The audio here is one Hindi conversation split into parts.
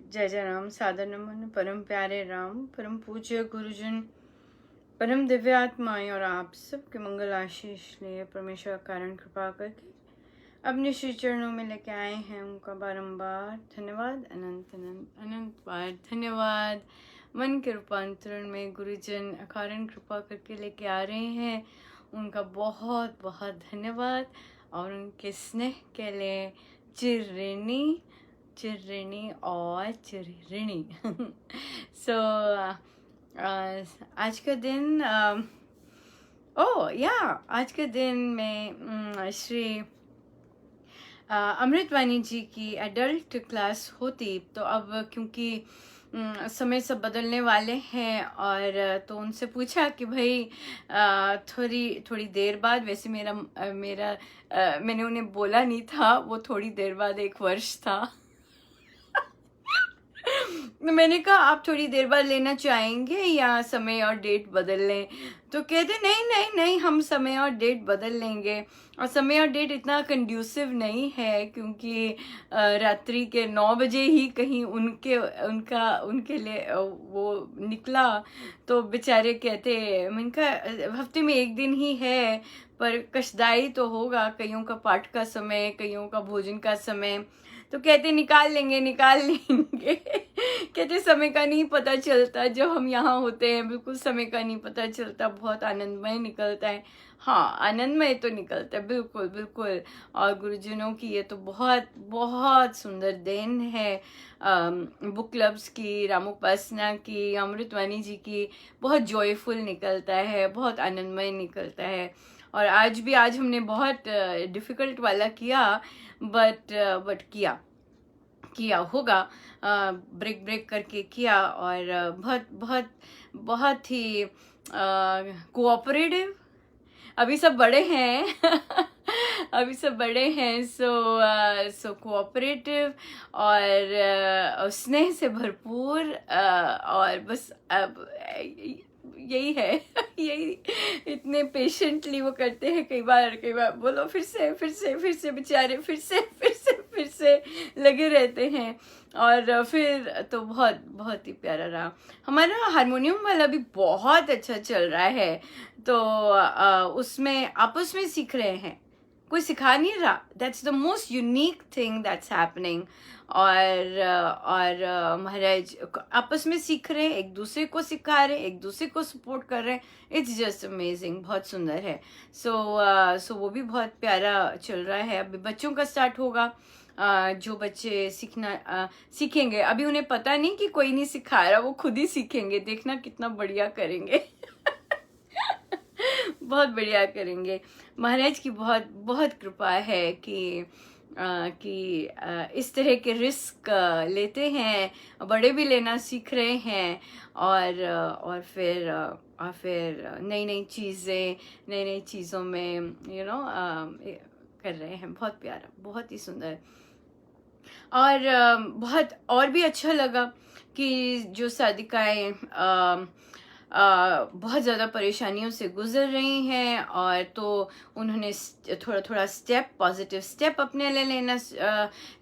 जय जय राम, सादर नमन परम प्यारे राम, परम पूज्य गुरुजन, परम दिव्य आत्माएं और आप सबके मंगल आशीष लिए परमेश्वर कारण कृपा करके अपने श्री चरणों में लेके आए हैं। उनका बारंबार धन्यवाद, अनंत अनंत अनंत बार धन्यवाद। मन के रूपांतरण में गुरुजन अकारण कृपा करके लेके आ रहे हैं, उनका बहुत बहुत धन्यवाद। और उनके स्नेह के लिए चिर ऋणी और चिर ऋणी। सो आज का दिन आज के दिन में श्री अमृतवाणी जी की एडल्ट क्लास होती, तो अब क्योंकि समय सब बदलने वाले हैं, और तो उनसे पूछा कि भाई थोड़ी देर बाद, वैसे मैंने उन्हें बोला नहीं था, वो थोड़ी देर बाद 1 वर्ष था। तो मैंने कहा आप थोड़ी देर बाद लेना चाहेंगे या समय और डेट बदल लें? तो कहते नहीं नहीं नहीं, हम समय और डेट बदल लेंगे। और समय और डेट इतना कंड्यूसिव नहीं है, क्योंकि रात्रि के 9 बजे ही कहीं उनके लिए वो निकला। तो बेचारे कहते, मैंने कहा हफ्ते में 1 दिन ही है, पर कष्टदायी तो होगा, कईयों का पाठ का समय, कईयों का भोजन का समय। तो कहते निकाल लेंगे। कहते समय का नहीं पता चलता, जब हम यहाँ होते हैं बिल्कुल समय का नहीं पता चलता, बहुत आनंदमय निकलता है। हाँ, आनंदमय तो निकलता है, बिल्कुल बिल्कुल। और गुरुजनों की ये तो बहुत बहुत सुंदर देन है, बुक क्लब्स की, रामोपासना की, अमृतवाणी जी की, बहुत जॉयफुल निकलता है, बहुत आनंदमय निकलता है। और आज हमने बहुत डिफ़िकल्ट वाला किया, बट किया होगा, ब्रेक करके किया, और बहुत बहुत बहुत ही कोऑपरेटिव। अभी सब बड़े हैं। अभी सब बड़े हैं, सो कोऑपरेटिव और स्नेह से भरपूर, और बस अब यही है। यही इतने पेशेंटली वो करते हैं। कई बार बोलो फिर से बेचारे फिर से लगे रहते हैं। और फिर तो बहुत बहुत ही प्यारा रहा। हमारा हारमोनियम वाला भी बहुत अच्छा चल रहा है, तो उसमें आपस में सीख रहे हैं, कोई सिखा नहीं रहा। That's the most unique thing that's happening. और महाराज आपस में सीख रहे हैं, एक दूसरे को सिखा रहे हैं, एक दूसरे को सपोर्ट कर रहे हैं। इट्स जस्ट अमेजिंग, बहुत सुंदर है। सो वो भी बहुत प्यारा चल रहा है। अभी बच्चों का स्टार्ट होगा, जो बच्चे सीखेंगे। अभी उन्हें पता नहीं कि कोई नहीं सिखा रहा, वो खुद ही सीखेंगे। देखना कितना बढ़िया करेंगे। बहुत बढ़िया करेंगे। महाराज की बहुत बहुत कृपा है कि इस तरह के रिस्क लेते हैं, बड़े भी लेना सीख रहे हैं, और फिर नई चीज़ों में कर रहे हैं। बहुत प्यारा, बहुत ही सुंदर। और बहुत और भी अच्छा लगा कि जो साधिकाएं बहुत ज़्यादा परेशानियों से गुजर रही हैं, और तो उन्होंने थोड़ा पॉजिटिव स्टेप अपने लिए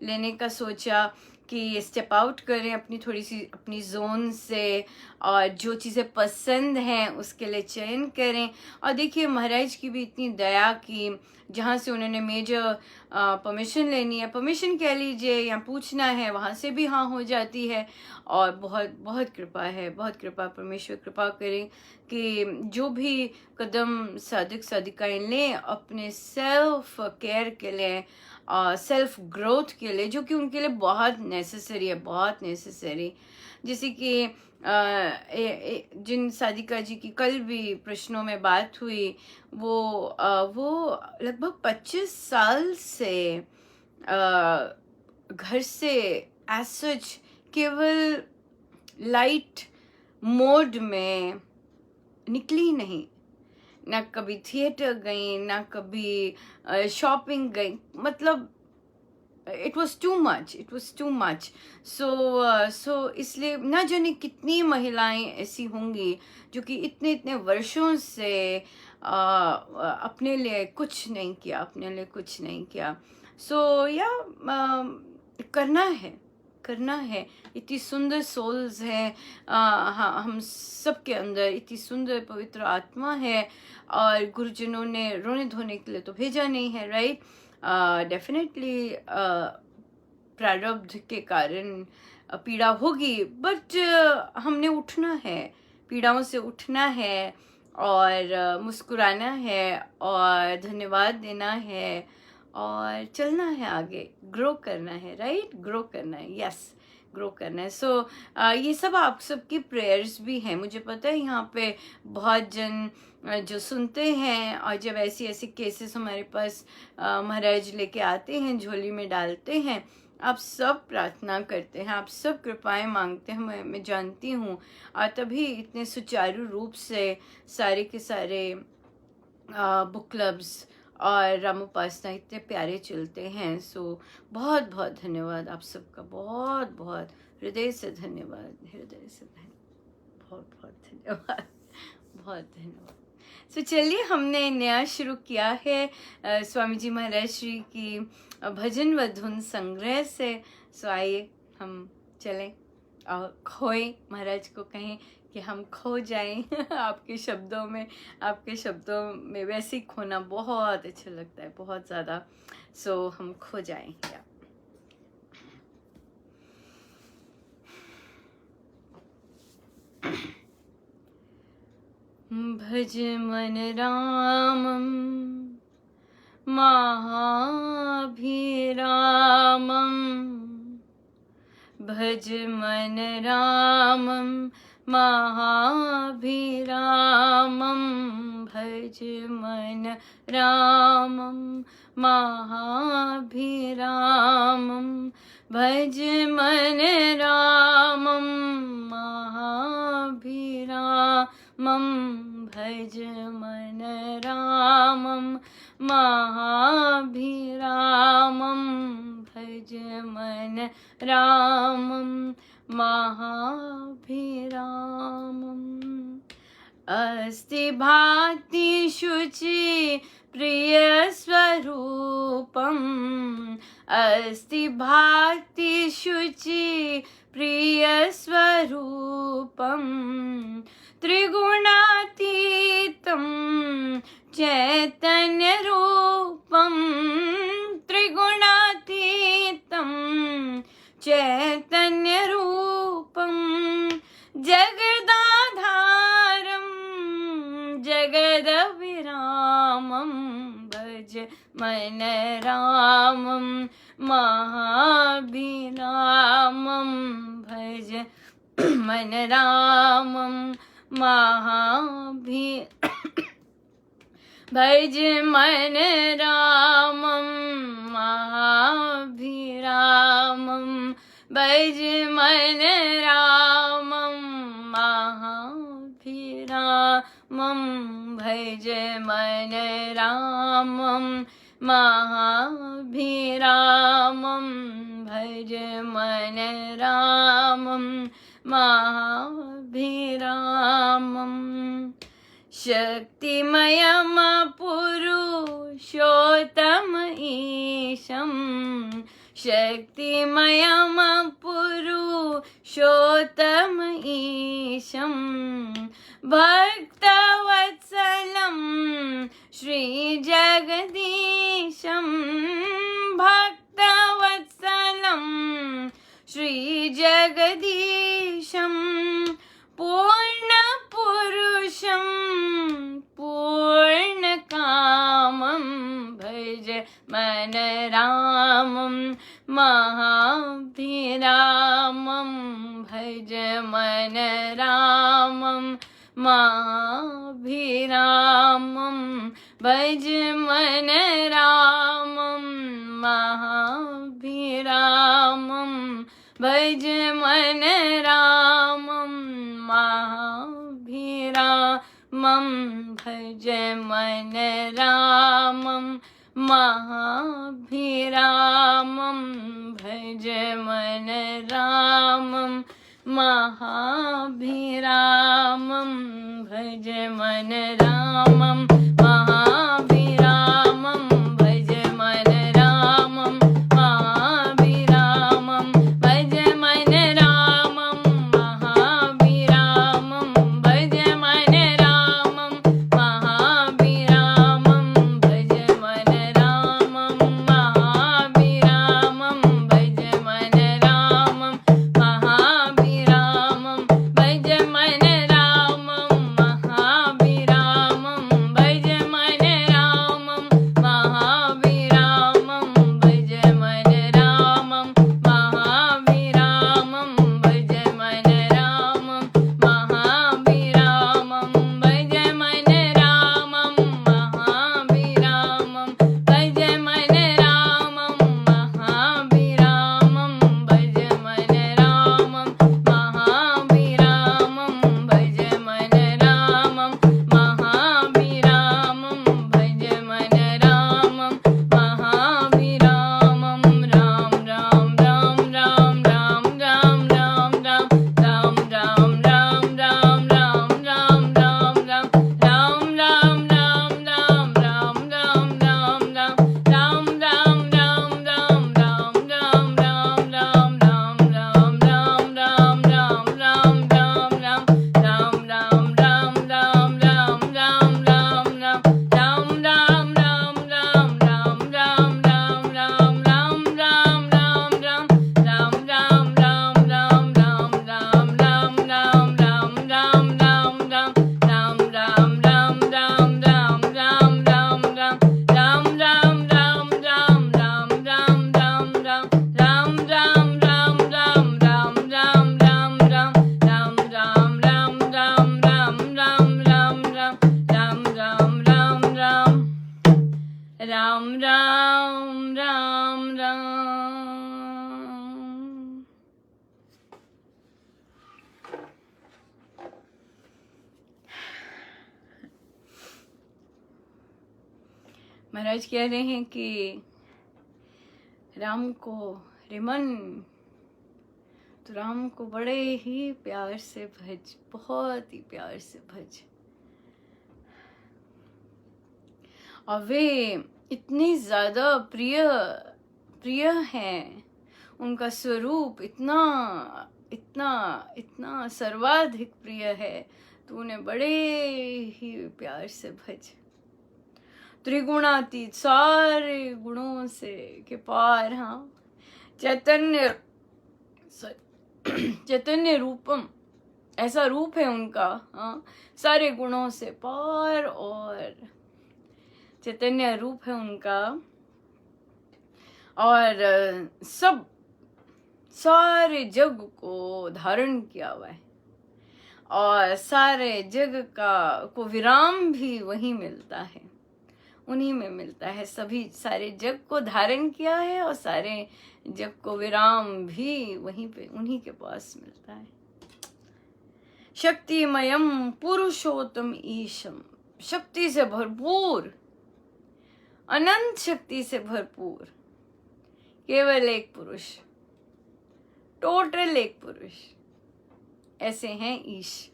लेने का सोचा कि स्टेप आउट करें थोड़ी सी अपनी जोन से, और जो चीज़ें पसंद हैं उसके लिए चयन करें। और देखिए महाराज की भी इतनी दया की, जहाँ से उन्होंने मेजर परमिशन लेनी है, परमिशन कह लीजिए, या पूछना है, वहाँ से भी हाँ हो जाती है। और बहुत बहुत कृपा है, बहुत कृपा। परमेश्वर कृपा करें कि जो भी कदम साधक साधिकाएं लें अपने सेल्फ केयर के लिए, सेल्फ ग्रोथ के लिए, जो कि उनके लिए बहुत नेसेसरी है, बहुत नेसेसरी। जैसे कि जिन साधिका जी की कल भी प्रश्नों में बात हुई, वो लगभग 25 साल से घर से एज सच केवल लाइट मोड में निकली नहीं, ना कभी थिएटर गई, ना कभी शॉपिंग गई। मतलब इट वॉज टू मच। सो इसलिए ना जाने कितनी महिलाएं ऐसी होंगी जो कि इतने वर्षों से अपने लिए कुछ नहीं किया, सो करना करना है। इतनी सुंदर सोल्स है, हाँ, हम सब के अंदर इतनी सुंदर पवित्र आत्मा है, और गुरुजनों ने रोने धोने के लिए तो भेजा नहीं है, राइट। डेफिनेटली प्रारब्ध के कारण पीड़ा होगी, बट हमने उठना है, पीड़ाओं से उठना है, और मुस्कुराना है, और धन्यवाद देना है, और चलना है आगे, ग्रो करना है, राइट, ग्रो करना है, यस, ग्रो करना है। सो ये सब आप सबकी प्रेयर्स भी हैं। मुझे पता है यहाँ पे बहुत जन जो सुनते हैं, और जब ऐसी ऐसी केसेस हमारे पास महाराज लेके आते हैं, झोली में डालते हैं, आप सब प्रार्थना करते हैं, आप सब कृपाएं मांगते हैं, मैं जानती हूँ, और तभी इतने सुचारू रूप से सारे के सारे बुक क्लब्स और राम उपासना इतने प्यारे चलते हैं। सो बहुत बहुत धन्यवाद आप सबका, बहुत बहुत हृदय से धन्यवाद, हृदय से धन्यवाद, बहुत बहुत धन्यवाद, बहुत धन्यवाद। सो चलिए, हमने नया शुरू किया है स्वामी जी महाराज श्री की भजन व धुन संग्रह से। सो आइए हम चलें और खोए, महाराज को कहें कि हम खो जाएं आपके शब्दों में वैसे ही खोना बहुत अच्छा लगता है, बहुत ज़्यादा। सो हम खो जाएं। भज मन रामम महाभिरामम, भज मन रामम महाभिरामम, भज मन रामम महाभिरामम, भज मन रामम महाभिरामम, भज मन रामम महाभिरामम, भज मन रामम महाभिरामम। अस्ति भाति शुचि प्रिय स्वरूपम, अस्ति भाति शुचि प्रिय स्वरूपम, त्रिगुणातीतं चैतन्य रूपम, त्रिगुणातीतं चैतन्य रूपम, जगदाधारं जगदभिरामं, भज मन रामं महाभिरामं, भज मन रामं भज मन रामं महाभिरामं, भज मन रामं महाभिरामं, भज मन रामं महाभिरामं, भज मन रामं महाभिरामं। शक्तिमयं पुरुषोत्तम ईशं, शक्तिमयं पुरुषोत्तम ईशं, भक्तवत्सलं श्रीजगदीशं, भक्तवत्सलं श्रीजगदीशं, पूर्णपुरुषं पूर्णकामं, भज मन रामं महाभिरामं, भज मन रामं महाभिरामं, भज मन रामं महाभिरामं, भज मन रामं महाभिरामं, भज मन रामं महाभिरामं, भज मन रामं महाभिरामं, भज मन रामं महाभिरामं, भज मन रामं महाभिरामं, भज महाराज कह रहे हैं कि राम को रिमन, तो राम को बड़े ही प्यार से भज, बहुत ही प्यार से भज। और वे इतने ज्यादा प्रिय हैं, उनका स्वरूप इतना इतना इतना सर्वाधिक प्रिय है, तो उन्हें बड़े ही प्यार से भज। त्रिगुणातीत, सारे गुणों से के पार, हाँ, चैतन्य रूपम, ऐसा रूप है उनका, हाँ, सारे गुणों से पार, और चैतन्य रूप है उनका, और सारे जग को धारण किया हुआ है, और सारे जग को विराम भी वही मिलता है, उन्हीं में मिलता है। सभी सारे जग को धारण किया है, और सारे जग को विराम भी वहीं पे उन्हीं के पास मिलता है। शक्तिमयम पुरुषोत्तम ईशम, शक्ति से भरपूर, अनंत शक्ति से भरपूर, केवल एक पुरुष, टोटल एक पुरुष, ऐसे हैं ईश।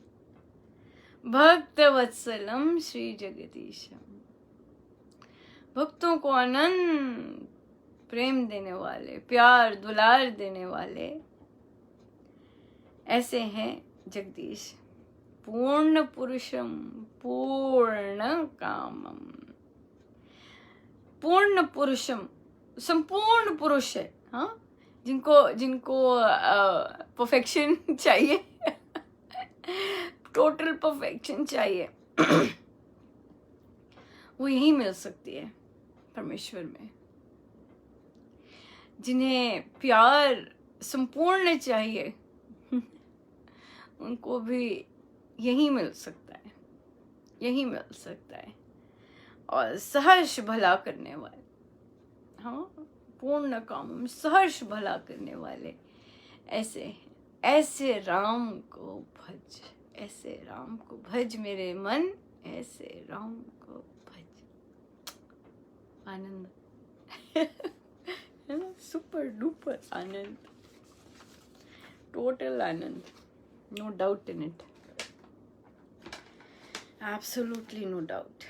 भक्त वत्सलम श्री जगदीशम, भक्तों को अनंत प्रेम देने वाले, प्यार दुलार देने वाले, ऐसे हैं जगदीश। पूर्ण पुरुषम पूर्ण कामम, पूर्ण पुरुषम, संपूर्ण पुरुष है, हाँ, जिनको परफेक्शन चाहिए, टोटल परफेक्शन चाहिए, वो यही मिल सकती है परमेश्वर में। जिन्हें प्यार संपूर्ण चाहिए, उनको भी यही मिल सकता है, यही मिल सकता है। और सहर्ष भला करने वाले, हाँ, पूर्ण काम, सहर्ष भला करने वाले, ऐसे राम को भज, ऐसे राम को भज मेरे मन, ऐसे राम को भज। आनंद है ना, सुपर डुपर आनंद, टोटल आनंद, no doubt in it, absolutely no doubt.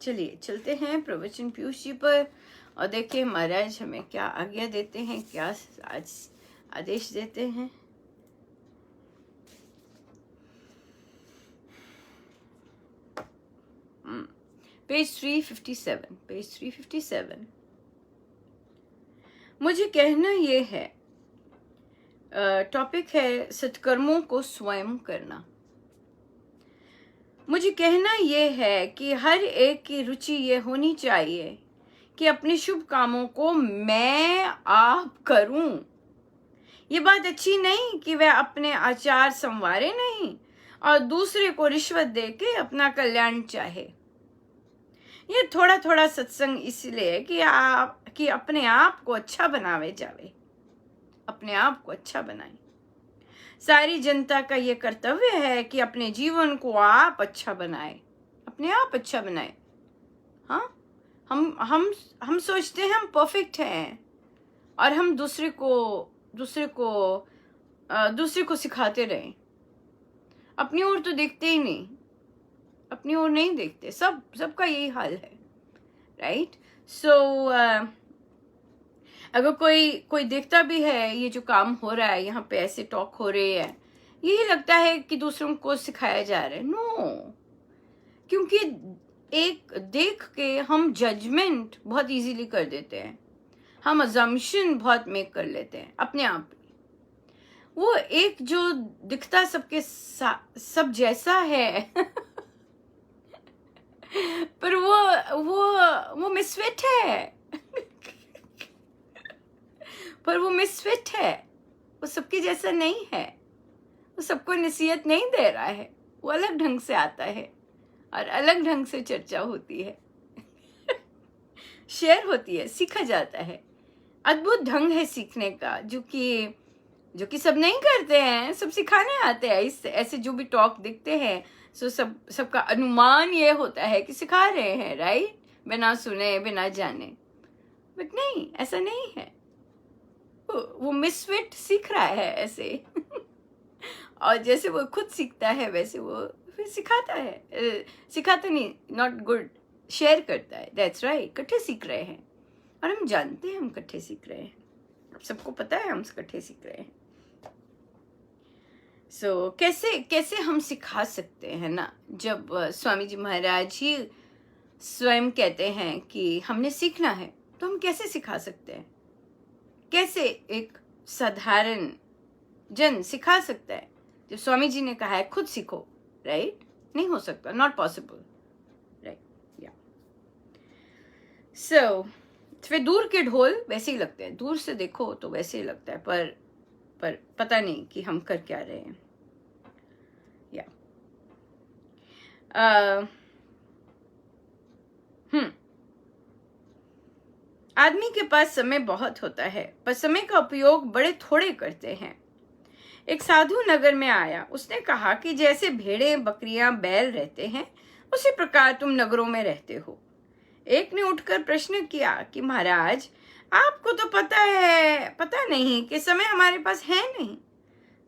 चलिए चलते हैं प्रवचन पीयूष जी पर, और देखिए महाराज हमें क्या आज्ञा देते हैं, क्या आज आदेश देते हैं। Page 357, page 357। मुझे कहना ये है, टॉपिक है सत्कर्मों को स्वयं करना। मुझे कहना ये है कि हर एक की रुचि ये होनी चाहिए कि अपने शुभ कामों को मैं आप करूं। ये बात अच्छी नहीं कि वह अपने आचार संवारे नहीं और दूसरे को रिश्वत देके अपना कल्याण चाहे। ये थोड़ा थोड़ा सत्संग इसलिए कि अपने आप को अच्छा बनावे जावे, अपने आप को अच्छा बनाए। सारी जनता का ये कर्तव्य है कि अपने जीवन को आप अच्छा बनाए, अपने आप अच्छा बनाए। हाँ, हम सोचते हैं हम परफेक्ट हैं, और हम दूसरे को सिखाते रहें। अपनी ओर तो देखते ही नहीं, अपनी ओर नहीं देखते। सबका यही हाल है, राइट? सो अगर कोई देखता भी है ये जो काम हो रहा है, यहाँ पे ऐसे टॉक हो रहे हैं, यही लगता है कि दूसरों को सिखाया जा रहा है। नो, क्योंकि एक देख के हम जजमेंट बहुत इजीली कर देते हैं, हम अजम्पशन बहुत मेक कर लेते हैं अपने आप। वो एक जो दिखता सब जैसा है पर वो मिसफिट है पर वो मिसफिट है, वो सबके जैसा नहीं है, वो सबको नसीहत नहीं दे रहा है। वो अलग ढंग से आता है और अलग ढंग से चर्चा होती है शेयर होती है, सीखा जाता है। अद्भुत ढंग है सीखने का, जो कि सब नहीं करते हैं, सब सिखाने आते हैं। ऐसे जो भी टॉक दिखते हैं, सो सबका अनुमान ये होता है कि सिखा रहे हैं, राइट? बिना सुने बिना जाने। बट नहीं, ऐसा नहीं है। वो मिसफिट सीख रहा है ऐसे और जैसे वो खुद सीखता है वैसे वो फिर सिखाता है, सिखाता नहीं, नॉट गुड, शेयर करता है। दैट्स राइट, इकट्ठे सीख रहे हैं और हम जानते हैं हम इकट्ठे सीख रहे हैं, सबको पता है हम इकट्ठे सीख रहे हैं। सो कैसे कैसे हम सिखा सकते हैं ना, जब स्वामी जी महाराज ही स्वयं कहते हैं कि हमने सीखना है, तो हम कैसे सिखा सकते हैं? कैसे एक साधारण जन सिखा सकता है? जो स्वामी जी ने कहा है खुद सीखो, राइट? नहीं हो सकता, नॉट पॉसिबल, राइट? या सो फिर दूर के ढोल वैसे ही लगते हैं, दूर से देखो तो वैसे ही लगता है, पर पता नहीं कि हम कर क्या रहे हैं। या आदमी के पास समय बहुत होता है, पर समय का उपयोग बड़े थोड़े करते हैं। एक साधु नगर में आया, उसने कहा कि जैसे भेड़ें, बकरियां, बैल रहते हैं, उसी प्रकार तुम नगरों में रहते हो। एक ने उठकर प्रश्न किया कि महाराज, आपको तो पता नहीं कि समय हमारे पास है नहीं।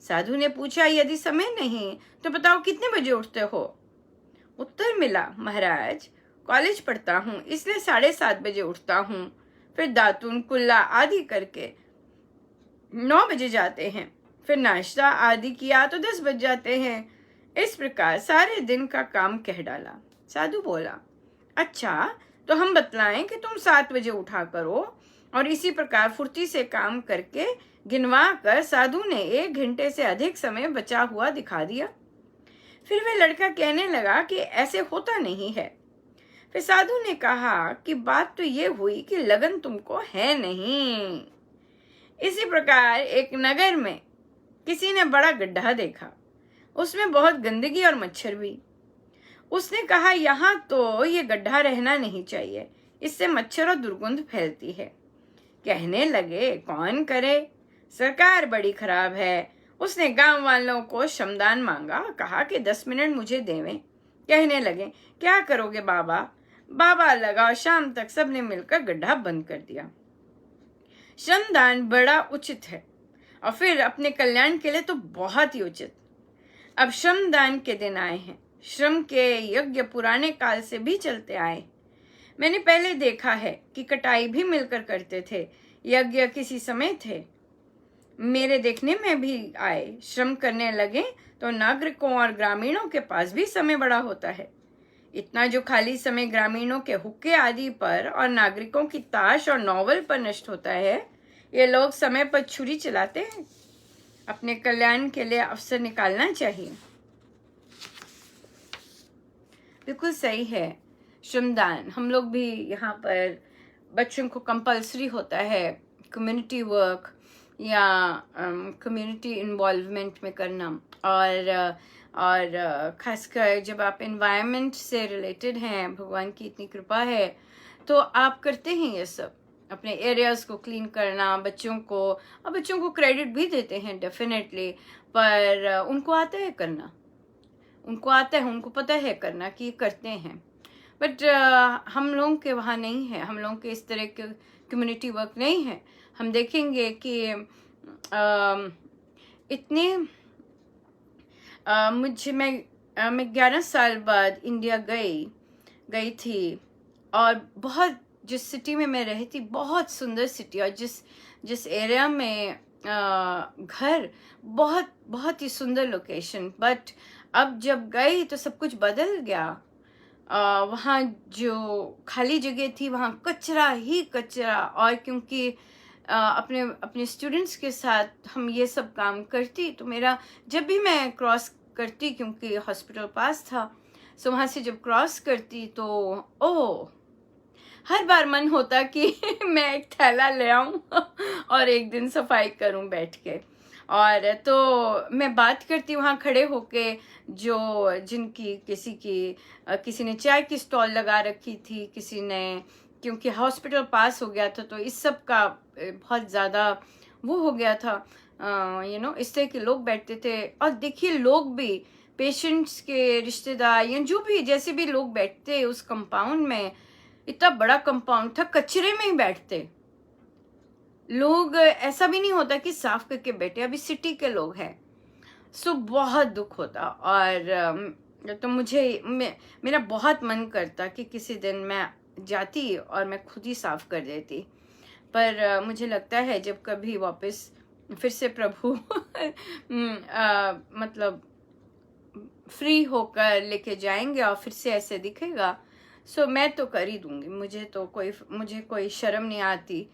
साधु ने पूछा, यदि समय नहीं तो बताओ कितने बजे उठते हो? उत्तर मिला, महाराज, कॉलेज पढ़ता हूँ इसलिए 7:30 बजे उठता हूँ, फिर दातुन कुल्ला आदि करके 9 बजे जाते हैं, फिर नाश्ता आदि किया तो 10 बज जाते हैं। इस प्रकार सारे दिन का काम कह डाला। साधु बोला, अच्छा तो हम बतलाएं कि तुम 7 बजे उठा करो। और इसी प्रकार फुर्ती से काम करके गिनवा कर साधु ने 1 घंटे से अधिक समय बचा हुआ दिखा दिया। फिर वह लड़का कहने लगा कि ऐसे होता नहीं है। फिर साधु ने कहा कि बात तो ये हुई कि लगन तुमको है नहीं। इसी प्रकार एक नगर में किसी ने बड़ा गड्ढा देखा, उसमें बहुत गंदगी और मच्छर भी। उसने कहा, यहाँ तो ये गड्ढा रहना नहीं चाहिए, इससे मच्छर और दुर्गंध फैलती है। कहने लगे, कौन करे, सरकार बड़ी खराब है। उसने गांव वालों को श्रमदान मांगा, कहा कि 10 मिनट मुझे देवें। कहने लगे, क्या करोगे बाबा? बाबा लगा और शाम तक सबने मिलकर गड्ढा बंद कर दिया। श्रमदान बड़ा उचित है और फिर अपने कल्याण के लिए तो बहुत ही उचित। अब श्रमदान के दिन आए हैं। श्रम के यज्ञ पुराने काल से भी चलते आए। मैंने पहले देखा है कि कटाई भी मिलकर करते थे, यज्ञ किसी समय थे। मेरे देखने में भी आए। श्रम करने लगे तो नागरिकों और ग्रामीणों के पास भी समय बड़ा होता है। इतना जो खाली समय ग्रामीणों के हुक्के आदि पर और नागरिकों की ताश और नॉवल पर नष्ट होता है, ये लोग समय पर छुरी चलाते हैं। अपने कल्याण के लिए अवसर निकालना चाहिए। बिल्कुल सही है। श्रमदान हम लोग भी यहाँ पर बच्चों को कंपल्सरी होता है कम्युनिटी वर्क या कम्युनिटी इन्वॉल्वमेंट में करना। और खासकर जब आप एनवायरनमेंट से रिलेटेड हैं, भगवान की इतनी कृपा है तो आप करते हैं ये सब, अपने एरियाज़ को क्लीन करना, बच्चों को क्रेडिट भी देते हैं डेफिनेटली, पर उनको आता है करना, उनको पता है करना कि करते हैं। बट हम लोगों के वहाँ नहीं है, हम लोगों के इस तरह के कम्युनिटी वर्क नहीं है। हम देखेंगे कि इतने मैं 11 साल बाद इंडिया गई थी और बहुत, जिस सिटी में मैं रही थी बहुत सुंदर सिटी, और जिस एरिया में घर बहुत ही सुंदर लोकेशन। बट अब जब गई तो सब कुछ बदल गया। वहाँ जो खाली जगह थी वहाँ कचरा ही कचरा। और क्योंकि अपने स्टूडेंट्स के साथ हम ये सब काम करती, तो मेरा जब भी मैं क्रॉस करती, क्योंकि हॉस्पिटल पास था, सो वहाँ से जब क्रॉस करती तो हर बार मन होता कि मैं एक थैला ले आऊँ और एक दिन सफाई करूँ बैठ के। और तो मैं बात करती वहाँ खड़े होके, जिनकी किसी ने चाय की स्टॉल लगा रखी थी, किसी ने, क्योंकि हॉस्पिटल पास हो गया था तो इस सब का बहुत ज़्यादा वो हो गया था, इस तरह के लोग बैठते थे। और देखिए लोग भी, पेशेंट्स के रिश्तेदार या जो भी जैसे भी लोग बैठते उस कंपाउंड में, इतना बड़ा कंपाउंड था, कचरे में ही बैठते लोग। ऐसा भी नहीं होता कि साफ करके बैठे, अभी सिटी के लोग हैं। सो बहुत दुख होता। और तो मेरा बहुत मन करता कि किसी दिन मैं जाती और मैं खुद ही साफ कर देती। पर मुझे लगता है जब कभी वापस फिर से प्रभु मतलब फ्री होकर लेके जाएंगे और फिर से ऐसे दिखेगा, सो मैं तो कर ही दूंगी। मुझे कोई शर्म नहीं आती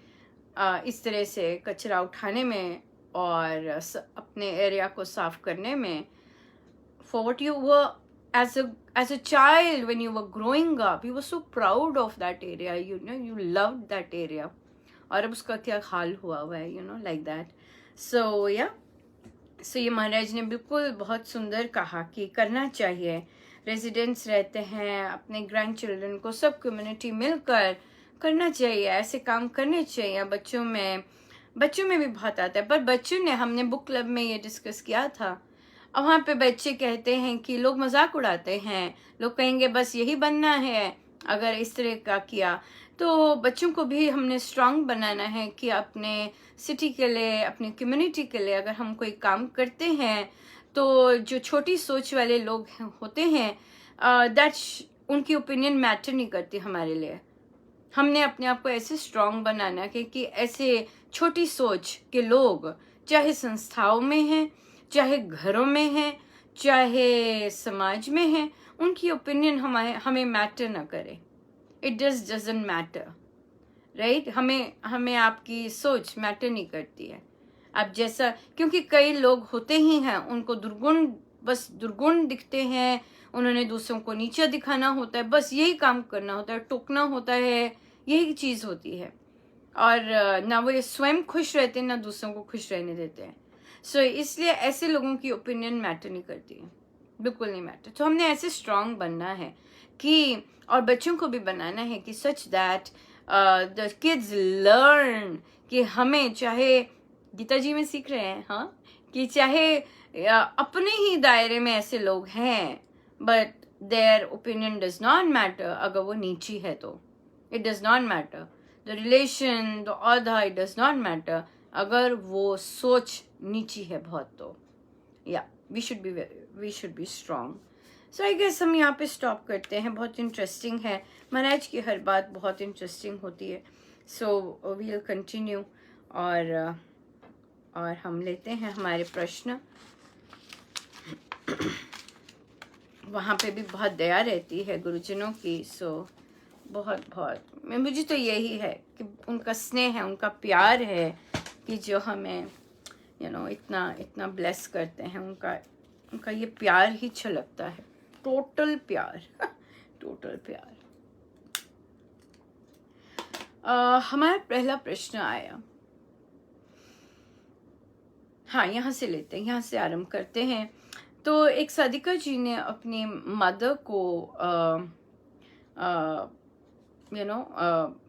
इस तरह से कचरा उठाने में और अपने एरिया को साफ करने में। For what you were as a child, when you were growing up, you were so proud of that area, you loved that area, और अब उसका क्या हाल हुआ है, like that. So yeah, so ये महाराज ने बिल्कुल बहुत सुंदर कहा कि करना चाहिए। रेजिडेंट्स रहते हैं, अपने ग्रैंड चिल्ड्रन को सब कम्युनिटी मिलकर करना चाहिए, ऐसे काम करने चाहिए। बच्चों में भी बहुत आता है, पर बच्चों ने, हमने बुक क्लब में ये डिस्कस किया था, और वहाँ पे बच्चे कहते हैं कि लोग मजाक उड़ाते हैं, लोग कहेंगे बस यही बनना है अगर इस तरह का किया। तो बच्चों को भी हमने स्ट्रांग बनाना है कि अपने सिटी के लिए, अपनी कम्युनिटी के लिए अगर हम कोई काम करते हैं तो जो छोटी सोच वाले लोग होते हैं, दैट उनकी ओपिनियन मैटर नहीं करती हमारे लिए। हमने अपने आप को ऐसे स्ट्रांग बनाना कि ऐसे छोटी सोच के लोग, चाहे संस्थाओं में हैं, चाहे घरों में हैं, चाहे समाज में हैं, उनकी ओपिनियन हमें मैटर ना करे। It doesn't matter, right? हमें आपकी सोच मैटर नहीं करती है। अब जैसा, क्योंकि कई लोग होते ही हैं, उनको दुर्गुण दिखते हैं, उन्होंने दूसरों को नीचे दिखाना होता है, बस यही काम करना होता है, टोकना होता है, यही चीज होती है। और ना वो स्वयं खुश रहते हैं, ना दूसरों को खुश रहने देते हैं। सो इसलिए ऐसे लोगों की ओपिनियन मैटर नहीं करती है, बिल्कुल नहीं मैटर। तो हमने ऐसे स्ट्रांग बनना है कि, और बच्चों को भी बनाना है कि such that the kids learn कि हमें, चाहे गीता जी में सीख रहे हैं, हाँ, कि चाहे अपने ही दायरे में ऐसे लोग हैं, but their opinion does not matter. अगर वो नीची है तो it does not matter, the relation, the other, it does not matter. अगर वो सोच नीची है बहुत, तो या we should be strong. So I guess हम यहाँ पे स्टॉप करते हैं। बहुत इंटरेस्टिंग है, महाराज की हर बात बहुत इंटरेस्टिंग होती है। सो वी विल कंटिन्यू, और हम लेते हैं हमारे प्रश्न। वहाँ पे भी बहुत दया रहती है गुरुजनों की। सो बहुत मुझे तो यही है कि उनका स्नेह है, उनका प्यार है, कि जो हमें इतना ब्लेस करते हैं। उनका ये प्यार ही छलकता है, टोटल प्यार टोटल प्यार। हमारा पहला प्रश्न आया, हाँ, यहाँ से लेते हैं, यहाँ से आरंभ करते हैं। तो एक साधिका जी ने अपनी मदर को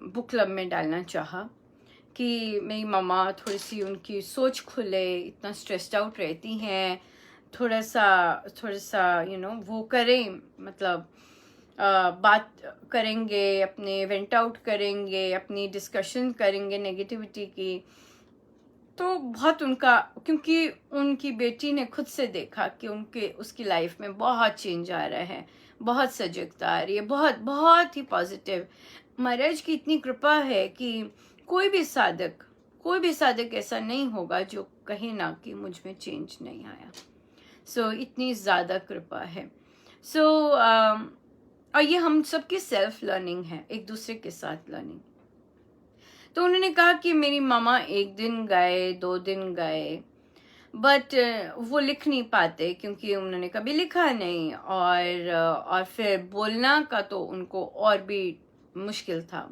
बुक क्लब में डालना चाहा कि मेरी मम्मा थोड़ी सी, उनकी सोच खुले, इतना स्ट्रेस्ड आउट रहती हैं, थोड़ा सा वो करें, मतलब बात करेंगे, अपने वेंट आउट करेंगे, अपनी डिस्कशन करेंगे नेगेटिविटी की। तो बहुत उनका, क्योंकि उनकी बेटी ने खुद से देखा कि उसकी लाइफ में बहुत चेंज आ रहा है, बहुत सजगता आ रही है, बहुत ही पॉजिटिव। महाराज की इतनी कृपा है कि कोई भी साधक ऐसा नहीं होगा जो कहे ना कि मुझ में चेंज नहीं आया। सो इतनी ज़्यादा कृपा है। सो और ये हम सबकी सेल्फ लर्निंग है, एक दूसरे के साथ लर्निंग। तो उन्होंने कहा कि मेरी मामा 1 दिन गए, 2 दिन गए, बट वो लिख नहीं पाते क्योंकि उन्होंने कभी लिखा नहीं, और फिर बोलना का तो उनको और भी मुश्किल था।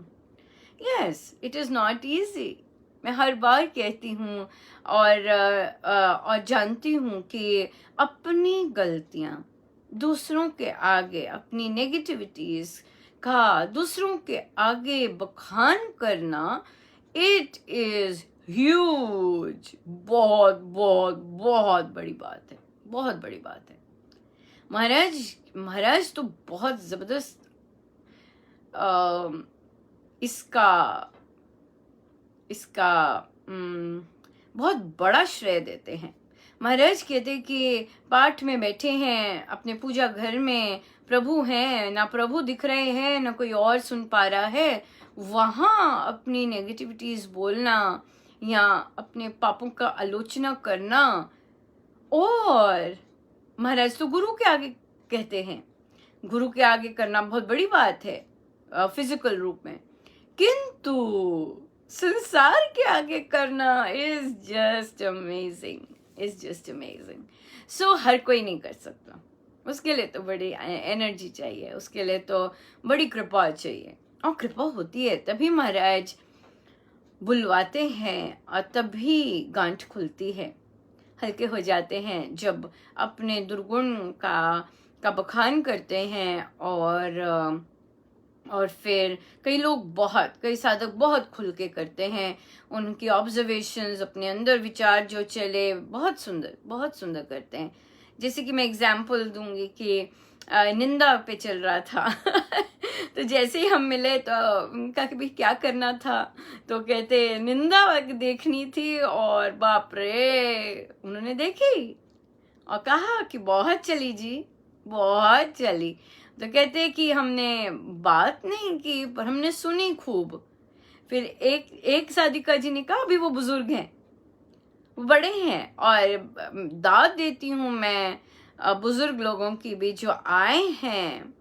Yes, it is not easy, मैं हर बार कहती हूँ, और जानती हूँ कि अपनी गलतियाँ दूसरों के आगे, अपनी नेगेटिविटीज का दूसरों के आगे बखान करना, इट इज ह्यूज, बहुत बड़ी बात है, बहुत बड़ी बात है। महाराज तो बहुत जबरदस्त इसका इसका बहुत बड़ा श्रेय देते हैं। महाराज कहते कि पाठ में बैठे हैं अपने पूजा घर में, प्रभु हैं ना, प्रभु दिख रहे हैं ना कोई और सुन पा रहा है, वहां अपनी नेगेटिविटीज बोलना या अपने पापों का आलोचना करना, और महाराज तो गुरु के आगे कहते हैं, गुरु के आगे करना बहुत बड़ी बात है फिजिकल रूप में, किंतु संसार के आगे करना is just amazing, is just amazing. So हर कोई नहीं कर सकता, उसके लिए तो बड़ी एनर्जी चाहिए, उसके लिए तो बड़ी कृपा चाहिए, और कृपा होती है तभी महाराज बुलवाते हैं और तभी गांठ खुलती है, हल्के हो जाते हैं जब अपने दुर्गुण का बखान करते हैं। और फिर कई साधक बहुत खुल के करते हैं, उनकी ऑब्जर्वेशंस, अपने अंदर विचार जो चले, बहुत सुंदर करते हैं। जैसे कि मैं एग्जाम्पल दूंगी कि निंदा पे चल रहा था तो जैसे ही हम मिले तो उनका कि भाई क्या करना था, तो कहते निंदा देखनी थी, और बाप रे उन्होंने देखी और कहा कि बहुत चली जी, बहुत चली। तो कहते कि हमने बात नहीं की पर हमने सुनी खूब। फिर एक साधिका जी ने कहा, अभी वो बुजुर्ग हैं, वो बड़े हैं, और दाद देती हूँ मैं बुजुर्ग लोगों की भी जो आए हैं,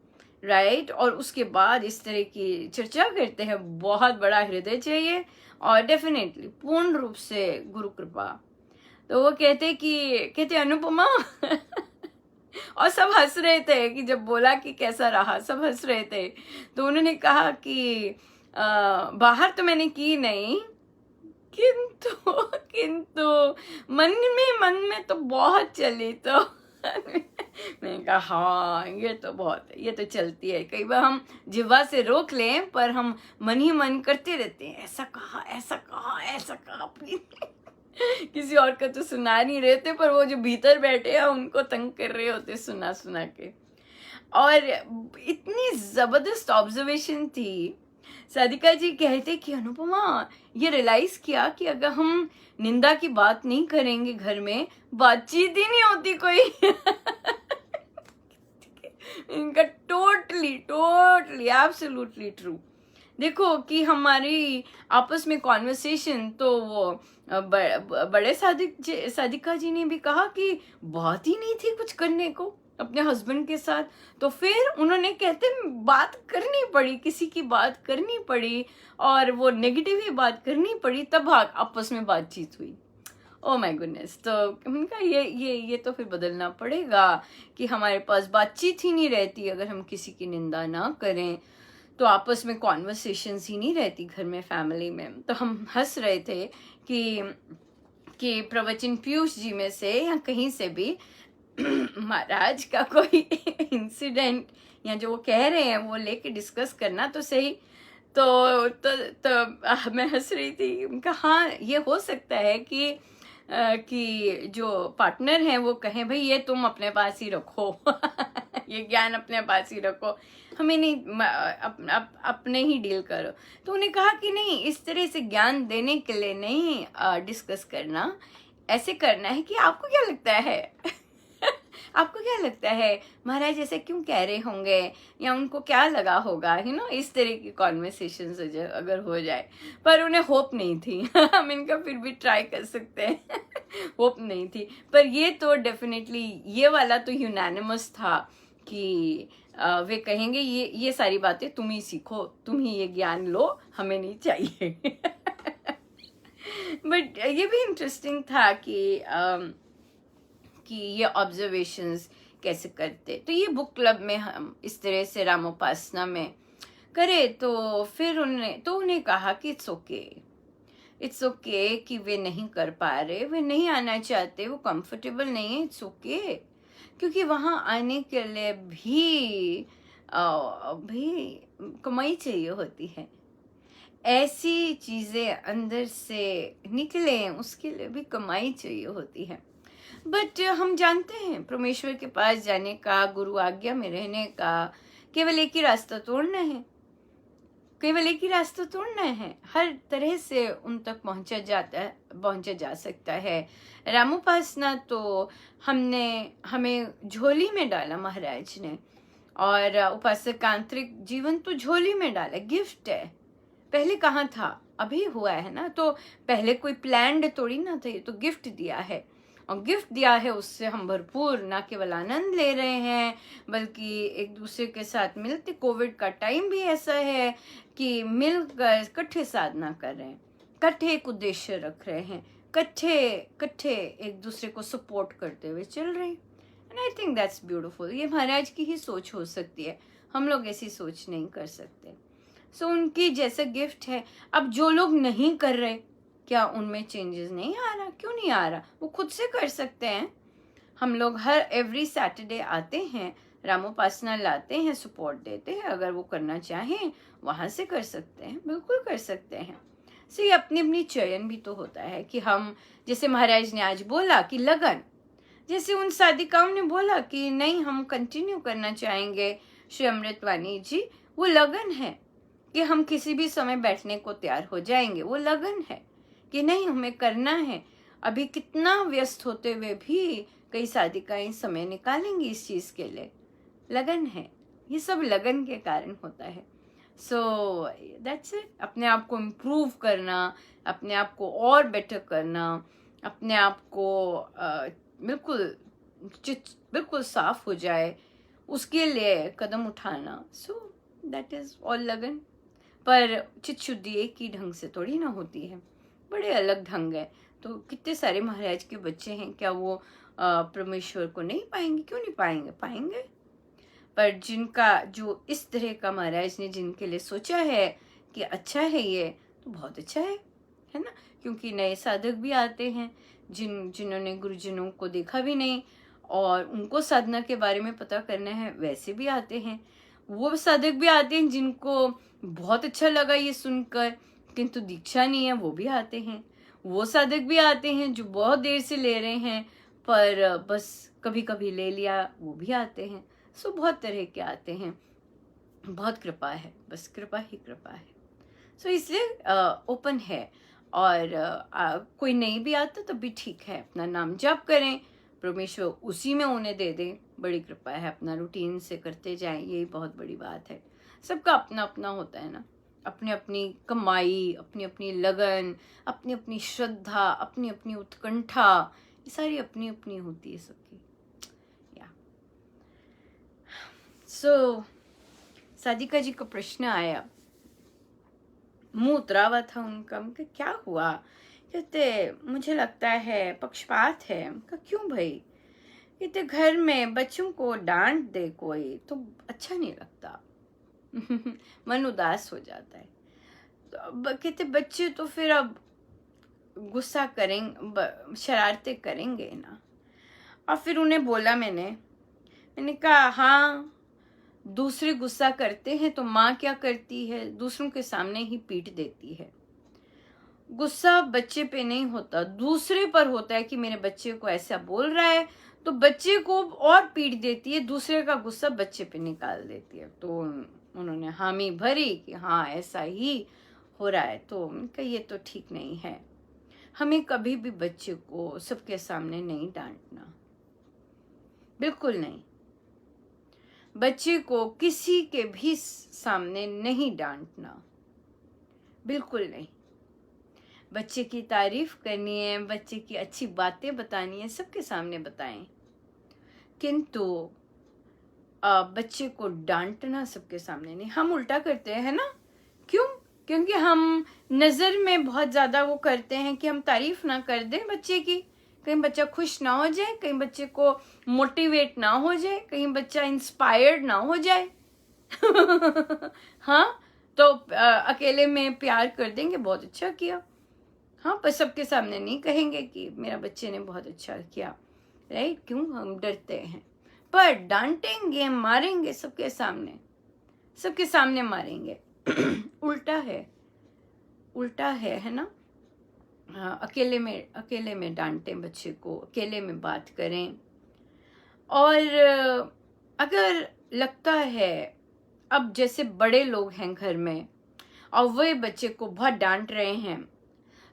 राइट, और उसके बाद इस तरह की चर्चा करते हैं, बहुत बड़ा हृदय चाहिए और डेफिनेटली पूर्ण रूप से गुरु कृपा। तो वो कहते अनुपमा और सब हंस रहे थे कि जब बोला कि कैसा रहा, सब हंस रहे थे। तो उन्होंने कहा कि बाहर तो मैंने की नहीं, किंतु मन में तो बहुत चली। तो मैंने कहा हाँ ये तो चलती है, कई बार हम जिह्वा से रोक लें पर हम मन ही मन करते रहते हैं, ऐसा कहा किसी और का तो सुना नहीं रहते, पर वो जो भीतर बैठे हैं उनको तंग कर रहे होते सुना के। और इतनी जबरदस्त ऑब्जर्वेशन थी। साधिका जी कहते कि अनुपमा ये रियलाइज किया कि अगर हम निंदा की बात नहीं करेंगे घर में, बातचीत ही नहीं होती कोई इनका टोटली एब्सोल्युटली ट्रू। देखो कि हमारी आपस में कॉन्वर्सेशन, तो वो बड़े साधिका जी ने भी कहा कि बात ही नहीं थी कुछ करने को अपने हस्बैंड के साथ। तो फिर उन्होंने कहते बात करनी पड़ी, किसी की बात करनी पड़ी, और वो नेगेटिव ही बात करनी पड़ी, तब आपस में बातचीत हुई। Oh my goodness. तो उनका ये तो फिर बदलना पड़ेगा कि हमारे पास बातचीत ही नहीं रहती अगर हम किसी की निंदा ना करें, तो आपस में कॉन्वर्सेशंस ही नहीं रहती घर में, फैमिली में। तो हम हंस रहे थे कि प्रवचन पीयूष जी में से या कहीं से भी महाराज का कोई इंसिडेंट या जो वो कह रहे हैं वो लेके डिस्कस करना तो सही। तो मैं हंस रही थी, उनका हाँ ये हो सकता है कि जो पार्टनर हैं वो कहें भाई ये तुम अपने पास ही रखो ये ज्ञान अपने पास ही रखो, हमें नहीं अपने ही डील करो। तो उन्हें कहा कि नहीं, इस तरह से ज्ञान देने के लिए नहीं डिस्कस करना, ऐसे करना है कि आपको क्या लगता है आपको क्या लगता है महाराज ऐसे क्यों कह रहे होंगे, या उनको क्या लगा होगा, इस तरह की कॉन्वर्सेशंस अगर हो जाए। पर उन्हें होप नहीं थी हम इनका फिर भी ट्राई कर सकते हैं होप नहीं थी, पर ये तो डेफिनेटली ये वाला तो यूनानिमस था कि वे कहेंगे ये सारी बातें तुम ही सीखो, तुम ही ये ज्ञान लो, हमें नहीं चाहिए बट ये भी इंटरेस्टिंग था कि ये ऑब्जर्वेशंस कैसे करते। तो ये बुक क्लब में हम इस तरह से रामोपासना में करे, तो फिर उन्हें कहा कि इट्स ओके कि वे नहीं कर पा रहे, वे नहीं आना चाहते, वो कंफर्टेबल नहीं है, इट्स ओके क्योंकि वहाँ आने के लिए भी कमाई चाहिए होती है, ऐसी चीजें अंदर से निकले उसके लिए भी कमाई चाहिए होती है। बट हम जानते हैं परमेश्वर के पास जाने का, गुरु आज्ञा में रहने का केवल एक ही रास्ता तोड़ना है, केवल एक ही रास्ता तोड़ना है, हर तरह से उन तक पहुंचा जा सकता है। रामोपासना तो हमें झोली में डाला महाराज ने, और उपासक आंतरिक जीवन तो झोली में डाला, गिफ्ट है। पहले कहाँ था, अभी हुआ है ना, तो पहले कोई प्लान्ड थोड़ी ना था, ये तो गिफ्ट दिया है। और गिफ्ट दिया है, उससे हम भरपूर ना केवल आनंद ले रहे हैं, बल्कि एक दूसरे के साथ मिलते, कोविड का टाइम भी ऐसा है कि मिलकर इकट्ठे साधना कर रहे हैं, इकट्ठे एक उद्देश्य रख रहे हैं, इकट्ठे एक दूसरे को सपोर्ट करते हुए चल रहे हैं। And I think that's beautiful. ये महाराज की ही सोच हो सकती है, हम लोग ऐसी सोच नहीं कर सकते। सो उनकी जैसा गिफ्ट है। अब जो लोग नहीं कर रहे, क्या उनमें चेंजेस नहीं आ रहा? क्यों नहीं आ रहा? वो खुद से कर सकते हैं। हम लोग हर एवरी सैटरडे आते हैं, रामोपासना लाते हैं, सपोर्ट देते हैं। अगर वो करना चाहें वहां से कर सकते हैं, बिल्कुल कर सकते हैं। सो ये अपनी अपनी चयन भी तो होता है कि हम, जैसे महाराज ने आज बोला कि लगन, जैसे उन साधिकाओं ने बोला कि नहीं हम कंटिन्यू करना चाहेंगे, श्री अमृतवाणी जी, वो लगन है कि हम किसी भी समय बैठने को तैयार हो जाएंगे। वो लगन है कि नहीं हमें करना है। अभी कितना व्यस्त होते हुए भी कई साधिकाएं समय निकालेंगी इस चीज के लिए। लगन है, ये सब लगन के कारण होता है। So that's it. अपने आप को इम्प्रूव करना, अपने आप को और बेटर करना, अपने आप को बिल्कुल साफ हो जाए, उसके लिए कदम उठाना। सो दैट इज ऑल लगन। पर चित शुद्धि एक ही ढंग से थोड़ी ना होती है, बड़े अलग ढंग है। तो कितने सारे महाराज के बच्चे हैं, क्या वो परमेश्वर को नहीं पाएंगे? क्यों नहीं पाएंगे? पाएंगे। पर जिनका जो इस तरह का महाराज ने जिनके लिए सोचा है कि अच्छा है ये, तो बहुत अच्छा है ना। क्योंकि नए साधक भी आते हैं जिन्होंने गुरुजनों को देखा भी नहीं और उनको साधना के बारे में पता करना है, वैसे भी आते हैं। वो साधक भी आते हैं जिनको बहुत अच्छा लगा ये सुनकर, किंतु दीक्षा नहीं है, वो भी आते हैं। वो साधक भी आते हैं जो बहुत देर से ले रहे हैं, पर बस कभी कभी ले लिया, वो भी आते हैं। सो बहुत तरह के आते हैं। बहुत कृपा है, बस कृपा ही कृपा है। सो इसलिए ओपन है। और कोई नहीं भी आता तो भी ठीक है, अपना नाम जप करें, परमेश्वर उसी में उन्हें दे दे, बड़ी कृपा है। अपना रूटीन से करते जाएं, यही बहुत बड़ी बात है। सबका अपना अपना होता है ना, अपनी अपनी कमाई, अपनी अपनी लगन, अपनी अपनी श्रद्धा, अपनी अपनी उत्कंठा, ये सारी अपनी अपनी होती है सबकी। या सो साधिका जी का प्रश्न आया, मुंह उतरा हुआ था उनका। उनका क्या हुआ? कहते मुझे लगता है पक्षपात है। उनका क्यों भाई? कहते घर में बच्चों को डांट दे कोई तो अच्छा नहीं लगता मन उदास हो जाता है। तो अब कहते बच्चे तो फिर अब गुस्सा करेंगे, शरारतें करेंगे ना। और फिर उन्हें बोला, मैंने कहा हाँ, दूसरे गुस्सा करते हैं तो माँ क्या करती है? दूसरों के सामने ही पीट देती है। गुस्सा बच्चे पे नहीं होता, दूसरे पर होता है कि मेरे बच्चे को ऐसा बोल रहा है, तो बच्चे को और पीट देती है, दूसरे का गुस्सा बच्चे पे निकाल देती है। तो उन्होंने हामी भरी कि हाँ ऐसा ही हो रहा है। तो उनका ये तो ठीक नहीं है, हमें कभी भी बच्चे को सबके सामने नहीं डांटना, बिल्कुल नहीं। बच्चे को किसी के भी सामने नहीं डांटना, बिल्कुल नहीं। बच्चे की तारीफ करनी है, बच्चे की अच्छी बातें बतानी है, सबके सामने बताएं, किंतु बच्चे को डांटना सबके सामने नहीं। हम उल्टा करते हैं ना, क्यों? क्योंकि हम नजर में बहुत ज्यादा वो करते हैं कि हम तारीफ ना कर दें बच्चे की, कहीं बच्चा खुश ना हो जाए, कहीं बच्चे को मोटिवेट ना हो जाए, कहीं बच्चा इंस्पायर्ड ना हो जाए हाँ, तो अकेले में प्यार कर देंगे, बहुत अच्छा किया, हाँ, पर सबके सामने नहीं कहेंगे कि मेरा बच्चे ने बहुत अच्छा किया, राइट? क्यों? हम डरते हैं। पर डांटेंगे, मारेंगे सबके सामने मारेंगे उल्टा है ना। हाँ, अकेले में डांटें बच्चे को, अकेले में बात करें। और अगर लगता है, अब जैसे बड़े लोग हैं घर में, और वही बच्चे को बहुत डांट रहे हैं,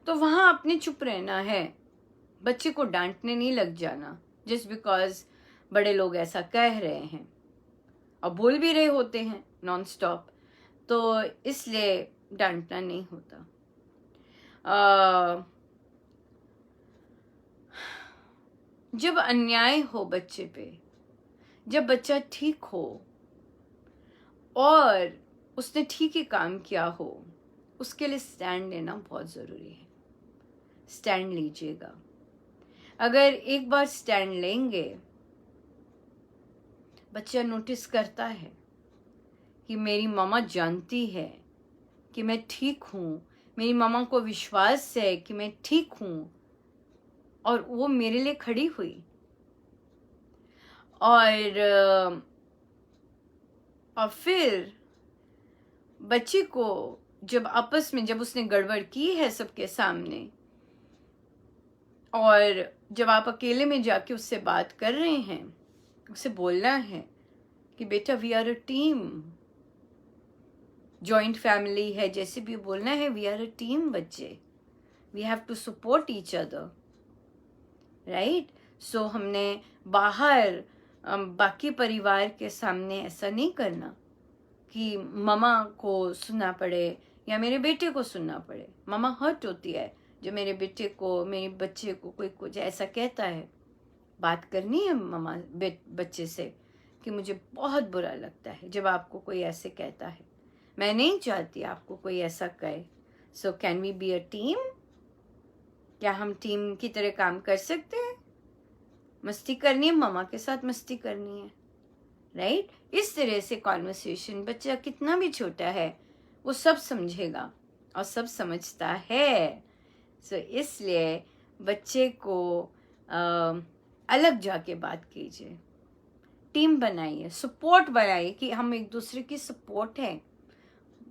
तो वहाँ आपने चुप रहना है, बच्चे को डांटने नहीं लग जाना जस्ट बिकॉज बड़े लोग ऐसा कह रहे हैं और बोल भी रहे होते हैं नॉन स्टॉप, तो इसलिए डांटना नहीं होता। जब अन्याय हो बच्चे पे, जब बच्चा ठीक हो और उसने ठीक ही काम किया हो, उसके लिए स्टैंड लेना बहुत ज़रूरी है। स्टैंड लीजिएगा। अगर एक बार स्टैंड लेंगे, बच्चा नोटिस करता है कि मेरी मामा जानती है कि मैं ठीक हूँ, मेरी मामा को विश्वास है कि मैं ठीक हूँ और वो मेरे लिए खड़ी हुई। और फिर बच्चे को जब आपस में, जब उसने गड़बड़ की है सबके सामने, और जब आप अकेले में जाके उससे बात कर रहे हैं, उसे बोलना है कि बेटा we are a team, joint family है, जैसे भी बोलना है वी आर अ टीम बच्चे, we have to support each other, right. So हमने बाहर बाकी परिवार के सामने ऐसा नहीं करना कि मामा को सुनना पड़े या मेरे बेटे को सुनना पड़े। मामा हर्ट होती है जो मेरे बेटे को, मेरे बच्चे को कोई कुछ ऐसा कहता है। बात करनी है मामा बच्चे से कि मुझे बहुत बुरा लगता है जब आपको कोई ऐसे कहता है, मैं नहीं चाहती आपको कोई ऐसा कहे। So can we be a team? क्या हम टीम की तरह काम कर सकते हैं? मस्ती करनी है, मामा के साथ मस्ती करनी है, राइट। इस तरह से कॉन्वर्सेशन, बच्चा कितना भी छोटा है वो सब समझेगा और सब समझता है। सो इसलिए बच्चे को अलग जाके बात कीजिए, टीम बनाइए, सपोर्ट बनाइए कि हम एक दूसरे की सपोर्ट है।